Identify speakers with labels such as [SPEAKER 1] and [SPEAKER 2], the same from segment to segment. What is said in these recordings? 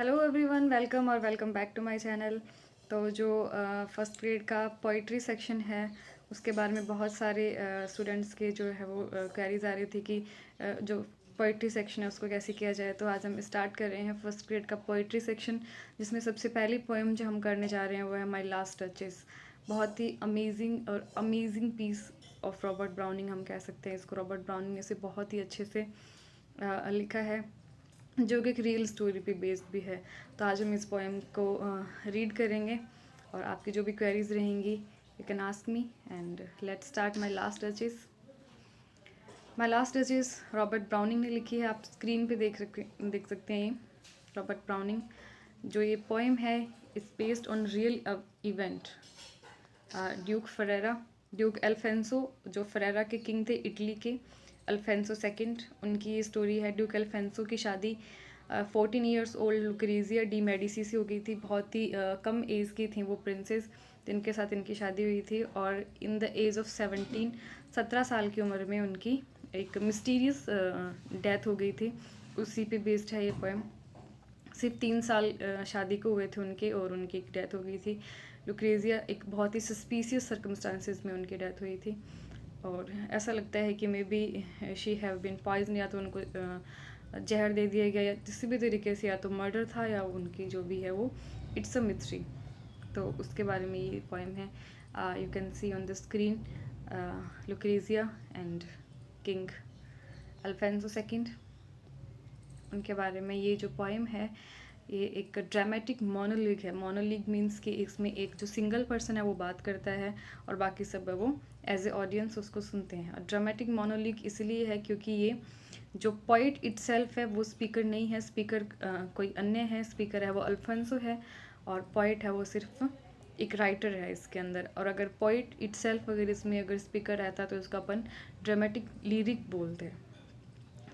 [SPEAKER 1] Hello everyone, welcome और welcome back to my channel. तो जो फर्स्ट ग्रेड का पोइट्री सेक्शन है उसके बारे में बहुत सारे स्टूडेंट्स के जो है वो क्वेरीज आ रही थी कि जो पोइट्री सेक्शन है उसको कैसे किया जाए। तो आज हम स्टार्ट कर रहे हैं फर्स्ट ग्रेड का पोइट्री सेक्शन, जिसमें सबसे पहली पोएम जो हम करने जा रहे हैं वो है माय लास्ट टचेस। बहुत ही अमेजिंग और amazing piece of Robert Browning हम कह सकते हैं इसको। रॉबर्ट ब्राउनिंग ने इसे बहुत ही अच्छे से लिखा है, जो कि एक रियल स्टोरी पे बेस्ड भी है। तो आज हम इस पोएम को रीड करेंगे और आपकी जो भी क्वेरीज रहेंगी you can ask me and let's start my last touches. My last touches Robert browning ने लिखी है। आप स्क्रीन पे देख सकते हैं ये रॉबर्ट ब्राउनिंग। जो ये पोएम है इस based on real event. Duke Alphonso जो फरेरा के किंग थे इटली के, अल्फेंसो सेकंड, उनकी ये स्टोरी है। ड्यूक अल्फेंसो की शादी 14 years old Lucrezia de Medici से हो गई थी। बहुत ही कम एज की थी वो प्रिंसेस जिनके साथ इनकी शादी हुई थी। और इन द एज ऑफ 17 साल की उम्र में उनकी एक मिस्टीरियस डेथ हो गई थी। उसी पे बेस्ड है ये पोएम। सिर्फ 3 साल शादी को हुए थे उनके और उनकी एक डेथ हो गई थी। लुक्रेजिया एक बहुत ही सस्पिशियस सर्कमस्टांसिस में उनकी डेथ हुई थी और ऐसा लगता है कि maybe she have been poison, या तो उनको जहर दे दिया गया या किसी भी तरीके से, या तो मर्डर था या उनकी जो भी है वो इट्स अ मिथ्री। तो उसके बारे में ये पोएम है। You can see on the screen Lucrezia and king Alphonso second, उनके बारे में ये जो पोएम है ये एक ड्रामेटिक मोनोलिग है। मोनोलिग मीन्स कि इसमें एक जो सिंगल पर्सन है वो बात करता है और बाकी सब है वो एज ए ऑडियंस उसको सुनते हैं। और ड्रामेटिक मोनोलिग इसलिए है क्योंकि ये जो पोइट इटसेल्फ है वो स्पीकर नहीं है, स्पीकर कोई अन्य है। स्पीकर है वो अल्फोंसो है और पोइट है वो सिर्फ एक राइटर है इसके अंदर। और अगर पोइट इटसेल्फ अगर इसमें अगर स्पीकर रहता तो उसका अपन ड्रामेटिक लिरिक बोलते हैं।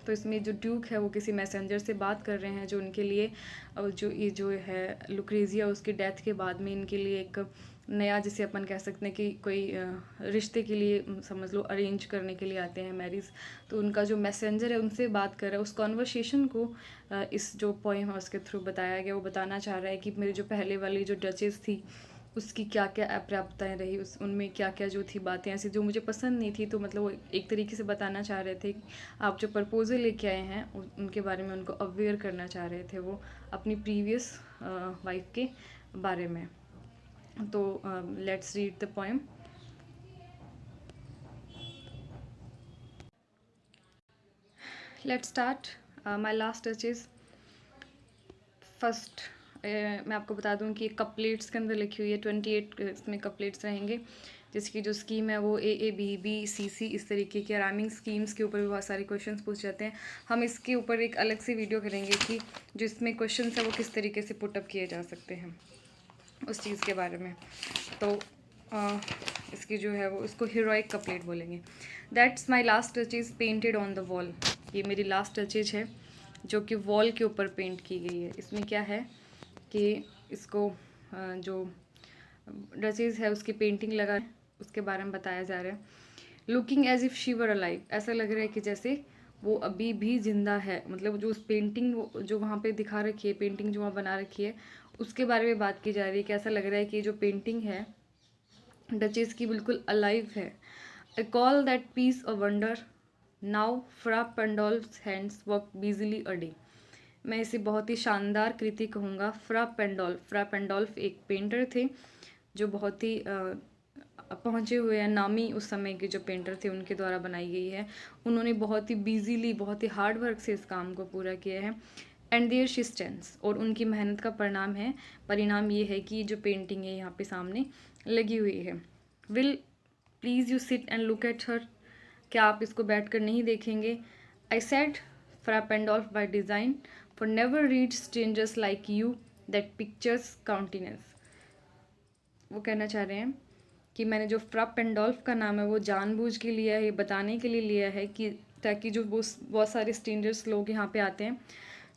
[SPEAKER 1] तो इसमें जो ड्यूक है वो किसी मैसेंजर से बात कर रहे हैं जो उनके लिए जो ये जो है लुक्रेजिया उसकी डेथ के बाद में इनके लिए एक नया, जिसे अपन कह सकते हैं कि कोई रिश्ते के लिए समझ लो अरेंज करने के लिए आते हैं मैरिज। तो उनका जो मैसेंजर है उनसे बात कर रहा है। उस कॉन्वर्सेशन को इस जो पोएम है उसके थ्रू बताया गया। वो बताना चाह रहा है कि मेरी जो पहले वाली जो डचेस थी उसकी क्या क्या अप्राप्ताएँ रही, उस उनमें क्या क्या जो थी बातें ऐसी जो मुझे पसंद नहीं थी। तो मतलब वो एक तरीके से बताना चाह रहे थे आप जो प्रपोजल लेके आए हैं उनके बारे में उनको अवेयर करना चाह रहे थे वो अपनी प्रीवियस वाइफ के बारे में। तो let's read the poem. Let's start my last touches. First मैं आपको बता दूं कि कपलेट्स के अंदर लिखी हुई है। 28 इसमें कपलेट्स रहेंगे जिसकी जो स्कीम है वो ए बी बी सी सी इस तरीके के राइमिंग स्कीम्स के ऊपर भी बहुत सारे क्वेश्चंस पूछ जाते हैं। हम इसके ऊपर एक अलग से वीडियो करेंगे कि जो इसमें क्वेश्चंस है वो किस तरीके से पुटअप किए जा सकते हैं उस चीज़ के बारे में। तो इसकी जो है वो इसको हीरोइक कपलेट बोलेंगे। That's my last touches painted on the wall. ये मेरी लास्ट टचेज है जो कि वॉल के ऊपर पेंट की गई है। इसमें क्या है कि इसको जो ड्रेसेस है उसकी पेंटिंग लगा उसके बारे में बताया जा रहा है। Looking as if she were alive, ऐसा लग रहा है कि जैसे वो अभी भी जिंदा है। मतलब जो उस पेंटिंग जो वहाँ पे दिखा रखी है, पेंटिंग जो वहाँ बना रखी है उसके बारे में बात की जा रही है कि ऐसा लग रहा है कि जो पेंटिंग है डचेस की बिल्कुल अलाइव है। I call that piece a wonder now Fra Pandolf's hands work busily a day. मैं इसे बहुत ही शानदार कृति कहूँगा। फ्रा पेंडोल्फ एक पेंटर थे जो बहुत ही पहुँचे हुए हैं, नामी उस समय के जो पेंटर थे उनके द्वारा बनाई गई है। उन्होंने बहुत ही बिजीली बहुत ही हार्ड वर्क से इस काम को पूरा किया है। एंड देयर शी स्टैंड्स, और उनकी मेहनत का परिणाम ये है कि जो पेंटिंग है यहाँ पे सामने लगी हुई है। Will please you sit and look at her, क्या आप इसको बैठ कर नहीं देखेंगे। I said Fra Pandolf by design for never read strangers like you that pictures countenance. वो कहना चाह रहे हैं कि मैंने जो फ्रा पेंडोल्फ का नाम है वो जानबूझ के लिया है, ये बताने के लिए लिया है कि ताकि जो वो बहुत सारे स्ट्रेंजर्स लोग यहाँ पे आते हैं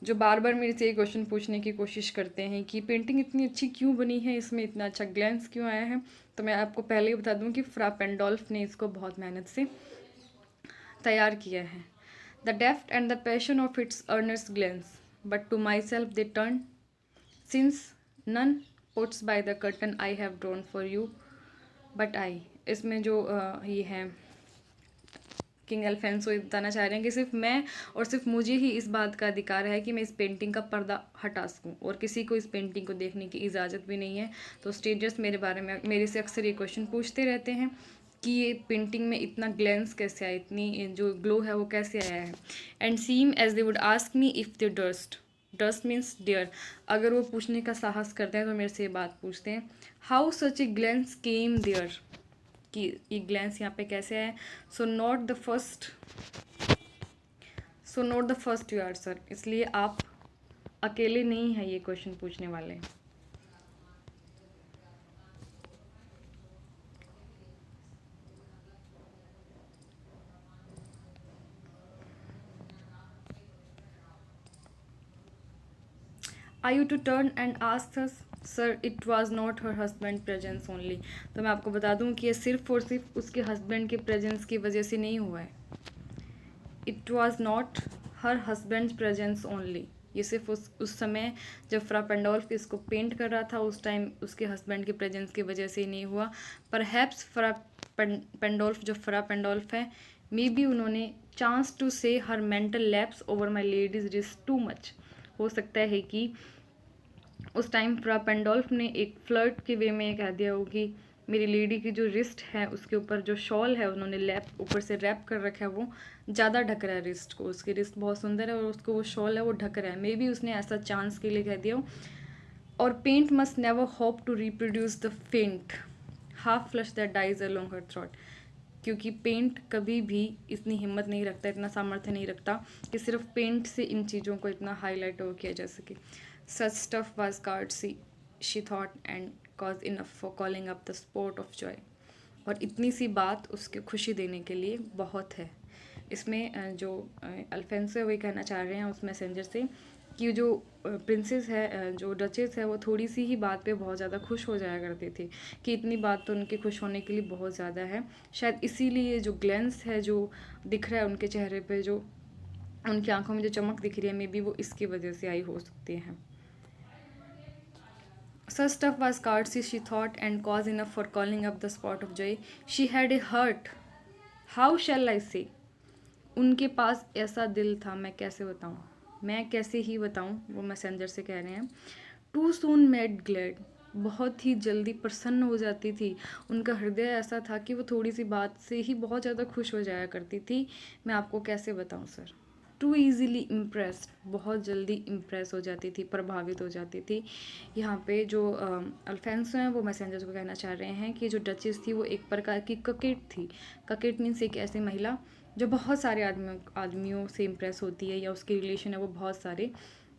[SPEAKER 1] जो बार बार मेरे से ये क्वेश्चन पूछने की कोशिश करते हैं कि पेंटिंग इतनी अच्छी क्यों बनी है, इसमें इतना अच्छा ग्लैंस क्यों आया है। तो मैं आपको पहले ही बता दूं कि फ्रा पेंडोल्फ ने इसको बहुत मेहनत से तैयार किया है। The depth and the passion of its earnest glance but to myself they turn since none puts by the curtain I have drawn for you but I. इसमें जो ये है किंग अल्फेंसो ये बताना चाह रहे हैं कि सिर्फ मैं और सिर्फ मुझे ही इस बात का अधिकार है कि मैं इस पेंटिंग का पर्दा हटा सकूं और किसी को इस पेंटिंग को देखने की इजाज़त भी नहीं है। तो स्ट्रेंजर्स मेरे बारे में मेरे से अक्सर ये क्वेश्चन पूछते रहते हैं कि ये पेंटिंग में इतना ग्लैंस कैसे आया, इतनी जो ग्लो है वो कैसे आया है। And seem as they would ask me if they durst means dear. अगर वो पूछने का साहस करते हैं तो मेरे से ये बात पूछते हैं, how such a glance came there, कि ये ग्लैंस यहाँ पे कैसे आया। So not the first you are sir, इसलिए आप अकेले नहीं हैं ये क्वेश्चन पूछने वाले। Are you to turn and ask us? Sir it was not her husband presence only. तो मैं आपको बता दूं कि ये सिर्फ और सिर्फ उसके हस्बैंड के प्रेजेंस की वजह से नहीं हुआ है। It was not her husband presence only, ये सिर्फ उस समय जब फ्रा पेंडोल्फ इसको पेंट कर रहा था उस टाइम उसके हस्बैंड के प्रेजेंस की वजह से ही नहीं हुआ। परहैप्स फ्रा पेंडोल्फ जो फ्रा पेंडोल्फ है, मे बी उन्होंने चांस टू से हर mental lapse over my ladies risk too much. हो सकता है कि उस टाइम फ्रा पेंडोल्फ ने एक फ्लर्ट के वे में ये कह दिया हो कि मेरी लेडी की जो रिस्ट है उसके ऊपर जो शॉल है उन्होंने लैप ऊपर से रैप कर रखा है, वो ज़्यादा ढक रहा है रिस्ट को, उसकी रिस्ट बहुत सुंदर है और उसको वो शॉल है वो ढक रहा है। मे बी उसने ऐसा चांस के लिए कह दिया हो। और paint must never hope to reproduce the faint half flush that dies along her throat, क्योंकि पेंट कभी भी इतनी हिम्मत नहीं रखता, इतना सामर्थ्य नहीं रखता कि सिर्फ पेंट से इन चीज़ों को इतना हाईलाइट हो किया जा सके। Such stuff was courtesy she thought and cause enough for calling up the spot of joy. और इतनी सी बात उसके खुशी देने के लिए बहुत है। इसमें जो अल्फेंसो वही कहना चाह रहे हैं उस मैसेंजर से कि जो प्रिंसेस है, जो डचेस है, वो थोड़ी सी ही बात पे बहुत ज़्यादा खुश हो जाया करती थी, कि इतनी बात तो उनके खुश होने के लिए बहुत ज़्यादा है। शायद इसीलिए जो ग्लेंस है जो दिख रहा है उनके चेहरे पे, जो उनकी आंखों में जो चमक दिख रही है, मे बी वो इसकी वजह से आई हो सकती है। Such stuff was courtesy, she thought, and cause enough for calling up the spot of joy. She had a heart. How shall I say? उनके पास ऐसा दिल था, मैं कैसे बताऊँ, मैं कैसे ही बताऊँ, वो मैसेंजर से कह रहे हैं। टू सून मेड ग्लैड, बहुत ही जल्दी प्रसन्न हो जाती थी। उनका हृदय ऐसा था कि वो थोड़ी सी बात से ही बहुत ज़्यादा खुश हो जाया करती थी। मैं आपको कैसे बताऊँ सर। टू ईज़िली इम्प्रेस्ड, बहुत जल्दी इम्प्रेस हो जाती थी, प्रभावित हो जाती थी। यहाँ पे जो अल्फेंसो हैं वो मैसेंजर्स को कहना चाह रहे हैं कि जो डचेस थी वो एक प्रकार की ककेट थी। ककेट मीन्स एक ऐसी महिला जो बहुत सारे आदमियों से इम्प्रेस होती है, या उसके रिलेशन है वो बहुत सारे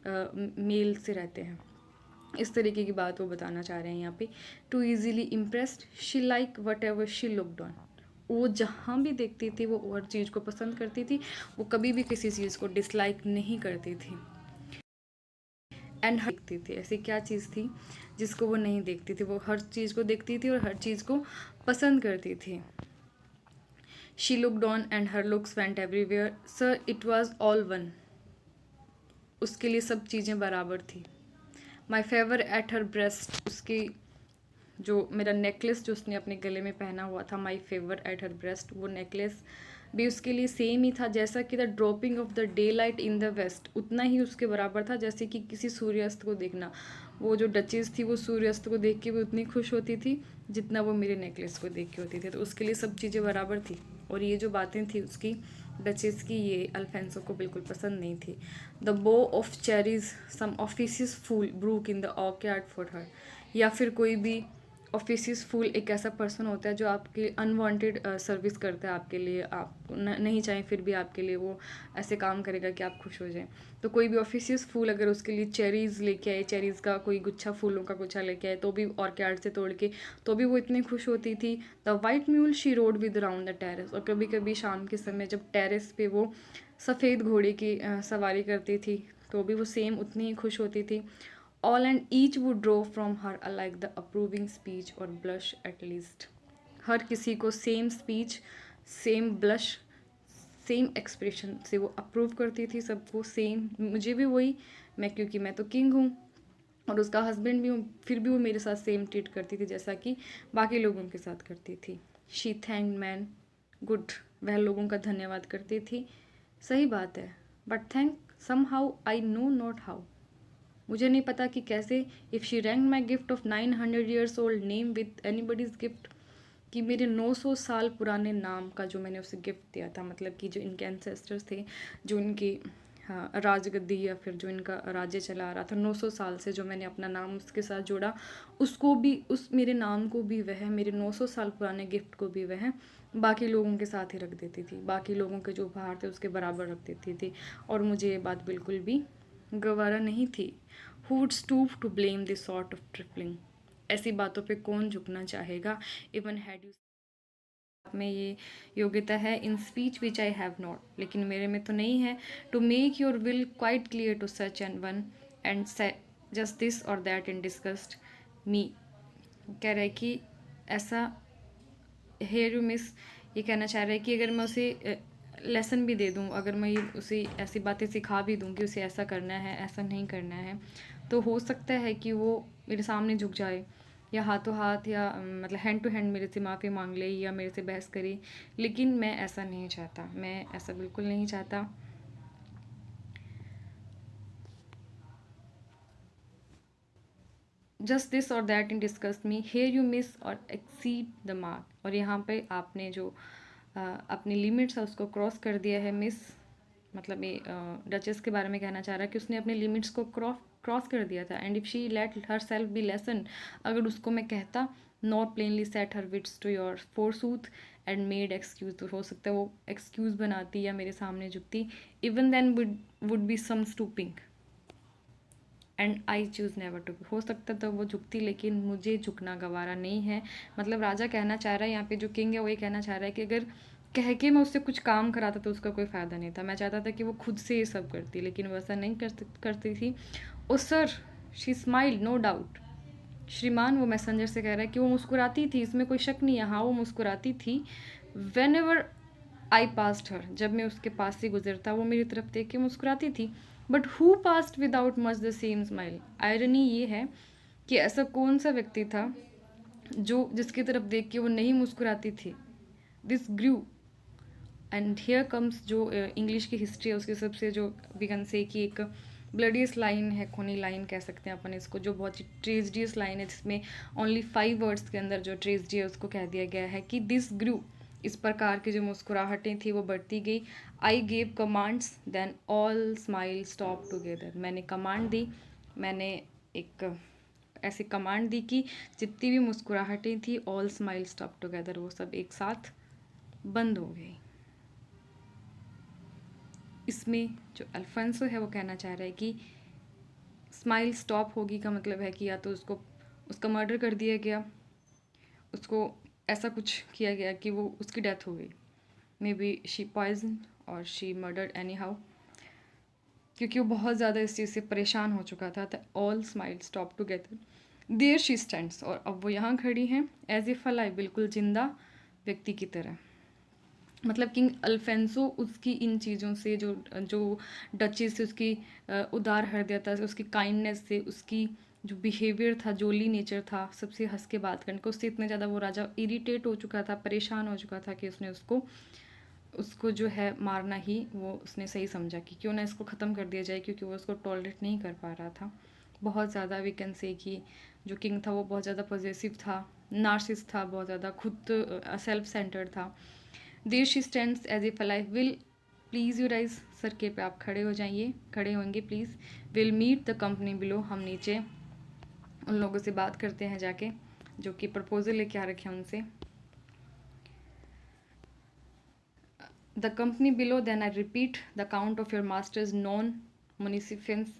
[SPEAKER 1] मेल से रहते हैं। इस तरीके की बात वो बताना चाह रहे हैं यहाँ पे। Too easily impressed, she like whatever she looked on, वो जहाँ भी देखती थी वो हर चीज़ को पसंद करती थी, वो कभी भी किसी चीज़ को डिसलाइक नहीं करती थी। एंड देखती थी, ऐसी क्या चीज़ थी जिसको वो नहीं देखती थी, वो हर चीज़ को देखती थी और हर चीज़ को पसंद करती थी। She looked on and her looks went everywhere, sir it was all one, उसके लिए सब चीज़ें बराबर थी। माई फेवर एट हर ब्रेस्ट, उसकी जो मेरा नेकलेस जो उसने अपने गले में पहना हुआ था, my favour at her breast, वो नेकलेस भी उसके लिए सेम ही था, जैसा कि the dropping of the daylight in the west, उतना ही उसके बराबर था जैसे कि किसी सूर्यास्त को देखना। वो जो डचेस थी वो सूर्यास्त को देख के भी उतनी खुश होती थी जितना वो मेरे नेकलेस को देख के होती थी। तो उसके लिए सब चीज़ें बराबर थी। और ये जो बातें थी उसकी डचेस की, ये अल्फेंसो को बिल्कुल पसंद नहीं थी। The bough of cherries some officious fool broke in the orchard for her, या फिर कोई भी ऑफिसियस फूल एक ऐसा पर्सन होता है जो आपके अनवांटेड सर्विस करता है आपके लिए, आप नहीं चाहें फिर भी आपके लिए वो ऐसे काम करेगा कि आप खुश हो जाएं। तो कोई भी ऑफिसियस फूल अगर उसके लिए चेरीज़ लेके आए, चेरीज़ का कोई गुच्छा, फूलों का गुच्छा लेके आए, तो भी ऑर्किड से तोड़ के, तो भी वो इतनी खुश होती थी। The white mule she road with round the terrace, और कभी कभी शाम के समय जब टेरेस पे वो सफ़ेद घोड़े की सवारी करती थी तो भी वो सेम उतनी ही खुश होती थी। All and each would draw from her alike the approving speech or blush at least. हर किसी को same speech, same blush, same expression से वो अप्रूव करती थी सबको सेम। मुझे भी वही, मैं क्योंकि मैं तो किंग हूँ, और उसका हस्बैंड भी फिर भी वो मेरे साथ सेम ट्रीट करती थी जैसा कि बाकी लोगों के साथ करती थी। शी थैंक मैन गुड, वह लोगों का धन्यवाद करती थी। सही बात है, but thank somehow I know not how, मुझे नहीं पता कि कैसे। If she rank my gift of 900 years old name with anybody's gift, कि मेरे 900 साल पुराने नाम का जो मैंने उसे गिफ्ट दिया था, मतलब कि जो इनके एंसेस्टर्स थे, जो इनकी हाँ राजगद्दी या फिर जो इनका राज्य चला आ रहा था 900 साल से, जो मैंने अपना नाम उसके साथ जोड़ा, उसको भी, उस मेरे नाम को भी वह, मेरे 900 साल पुराने गिफ्ट को भी वह बाकी लोगों के साथ ही रख देती थी, बाकी लोगों के जो उपहार थे उसके बराबर रख देती थी। और मुझे ये बात बिल्कुल भी गवारा नहीं थी। Who would stoop to blame this sort of trifling, ऐसी बातों पे कौन झुकना चाहेगा। इवन हैड यू में ये योग्यता है, in speech which I have not, लेकिन मेरे में तो नहीं है। To make your will quite clear to such and one and just this or that in discussed me, कह रहा है कि ऐसा, हेयर यू मिस, ये कहना चाह रहा है कि अगर मैं उसे लेसन भी दे दूँ, अगर मैं उसे ऐसी बातें सिखा भी दूँ कि उसे ऐसा करना है ऐसा नहीं करना है, तो हो सकता है कि वो मेरे सामने झुक जाए, या हाथों हाथ, या मतलब हैंड टू हैंड मेरे से माफ़ी मांग ले, या मेरे से बहस करे। लेकिन मैं ऐसा नहीं चाहता, मैं ऐसा बिल्कुल नहीं चाहता। Just this or that in discuss me, here you miss or exceed the mark, और यहाँ पे आपने जो अपनी लिमिट्स है उसको क्रॉस कर दिया है। मिस मतलब ये डचेस के बारे में कहना चाह रहा है कि उसने अपने लिमिट्स को क्रॉस कर दिया था। And if she let herself be lesson, अगर उसको मैं कहता, not plainly set her wits to your forsooth and made excuse, तो हो सकता है वो एक्सक्यूज़ बनाती या मेरे सामने झुकती। Even then would be some stooping and I choose never to be, हो सकता था वो झुकती, लेकिन मुझे झुकना गवारा नहीं है। मतलब राजा कहना चाह रहा है यहाँ पे, जो किंग है वो ये कहना चाह रहा है कि अगर कह के मैं उससे कुछ काम कराता तो उसका कोई फ़ायदा नहीं था, मैं चाहता था कि वो खुद से ये सब करती, लेकिन वो ऐसा नहीं करती थी। Oh sir, she smile no doubt, श्रीमान, वो मैसेंजर से कह रहा है कि वो मुस्कुराती थी, इसमें कोई शक नहीं है, हाँ वो मुस्कुराती थी। वेन एवर आई पास्ट हर, जब मैं उसके पास से गुजरता वो मेरी तरफ देख के मुस्कुराती थी। But who passed without much the same smile, irony ये है कि ऐसा कौन सा व्यक्ति था जो जिसकी तरफ देख के वो नहीं मुस्कुराती थी। This grew and here comes, जो इंग्लिश की हिस्ट्री है उसकी सबसे जो वी कैन से कि एक ब्लडीस्ट लाइन है, खूनी लाइन कह सकते हैं अपन इसको, जो बहुत ही ट्रेजिडियस लाइन है, जिसमें ओनली 5 वर्ड्स के अंदर जो ट्रेजिडी है उसको कह दिया गया है कि दिस ग्रू, इस प्रकार की जो मुस्कुराहटें थी वो बढ़ती गई। I gave commands then all smile stop together, मैंने कमांड दी, मैंने एक ऐसी कमांड दी कि जितनी भी मुस्कुराहटें थी, ऑल स्माइल स्टॉप टुगेदर, वो सब एक साथ बंद हो गई। इसमें जो अल्फांसो है वो कहना चाह रहा है कि स्माइल स्टॉप होगी का मतलब है कि या तो उसका मर्डर कर दिया गया, उसको ऐसा कुछ किया गया कि वो उसकी डेथ हो गई, मे बी शी पॉइजन और शी मर्डर्ड एनी हाउ, क्योंकि वो बहुत ज़्यादा इस चीज़ से परेशान हो चुका था। All smile stop together there she stands, और अब वो यहाँ खड़ी हैं एज इफ अलाइव, बिल्कुल जिंदा व्यक्ति की तरह। मतलब किंग अल्फेंसो उसकी इन चीज़ों से, जो जो डचेस से उसकी उदार हृदयता से, उसकी काइंडनेस से, उसकी जो बिहेवियर था, जोली नेचर था, सबसे हंस के बात करने को, उससे इतने ज़्यादा वो राजा इरिटेट हो चुका था, परेशान हो चुका था कि उसने उसको जो है मारना ही वो उसने सही समझा कि क्यों ना इसको ख़त्म कर दिया जाए, क्योंकि वो उसको टॉलरेट नहीं कर पा रहा था बहुत ज़्यादा। वी कैन से कि जो किंग था वो बहुत ज़्यादा पॉजेसिव था, नार्सिस था, बहुत ज़्यादा खुद सेल्फ सेंटर्ड था। There she stands as if alive, will please you rise, sir के पे आप खड़े हो जाइए, खड़े होंगे please. Will meet the company below, हम नीचे उन लोगों से बात करते हैं जाके, जो कि प्रपोजल लेके आ रखे हैं उनसे। The company below, then I repeat, the count of your master's non-munificence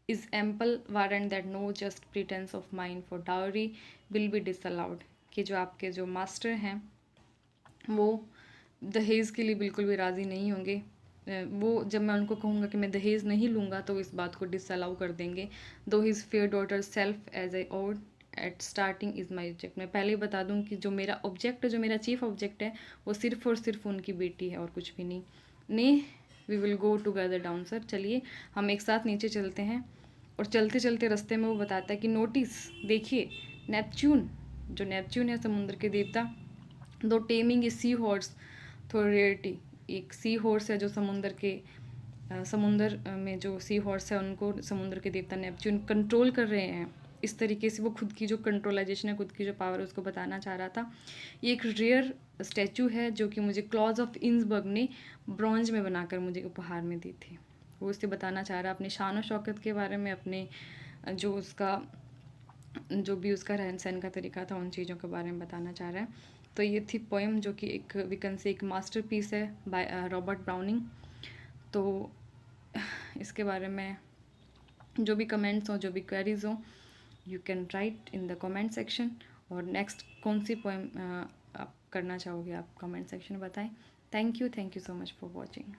[SPEAKER 1] is ample warrant that no just pretense of mine for dowry will be disallowed, कि जो आपके जो मास्टर हैं वो दहेज के लिए बिल्कुल भी राज़ी नहीं होंगे। वो जब मैं उनको कहूँगा कि मैं दहेज नहीं लूँगा तो इस बात को डिसअलाउ कर देंगे। Though his fair daughter self as I owed at starting is my object, मैं पहले ही बता दूँ कि जो मेरा ऑब्जेक्ट है, जो मेरा चीफ ऑब्जेक्ट है, वो सिर्फ और सिर्फ उनकी बेटी है और कुछ भी नहीं। We will go together down, sir चलिए हम एक साथ नीचे चलते हैं। और चलते चलते रास्ते में वो बताता है कि नोटिस देखिए, नेपच्यून, जो नेपच्यून है समुद्र के देवता, दो टेमिंग ए सी हॉर्स थ्रू रेयरिटी, एक सी हॉर्स है जो समुंदर में जो सी हॉर्स है उनको समुद्र के देवता नेपच्यून कंट्रोल कर रहे हैं। इस तरीके से वो खुद की जो कंट्रोलाइजेशन है, खुद की जो पावर है, उसको बताना चाह रहा था। ये एक रेयर स्टैचू है जो कि मुझे क्लॉज ऑफ इंसबर्ग ने ब्रॉन्ज में बनाकर मुझे उपहार में दी थी। वो उससे बताना चाह रहा है अपने शान और शौकत के बारे में, अपने जो भी उसका रहन सहन का तरीका था, उन चीज़ों के बारे में बताना चाह रहा है। तो ये थी पोएम जो कि एक विकन से एक मास्टरपीस है बाय रॉबर्ट ब्राउनिंग। तो इसके बारे में जो भी कमेंट्स हो, जो भी क्वेरीज हो, you can write in the comment section. और नेक्स्ट कौन सी पोएम आप करना चाहोगे, आप कमेंट सेक्शन में बताएं। Thank you so much for watching.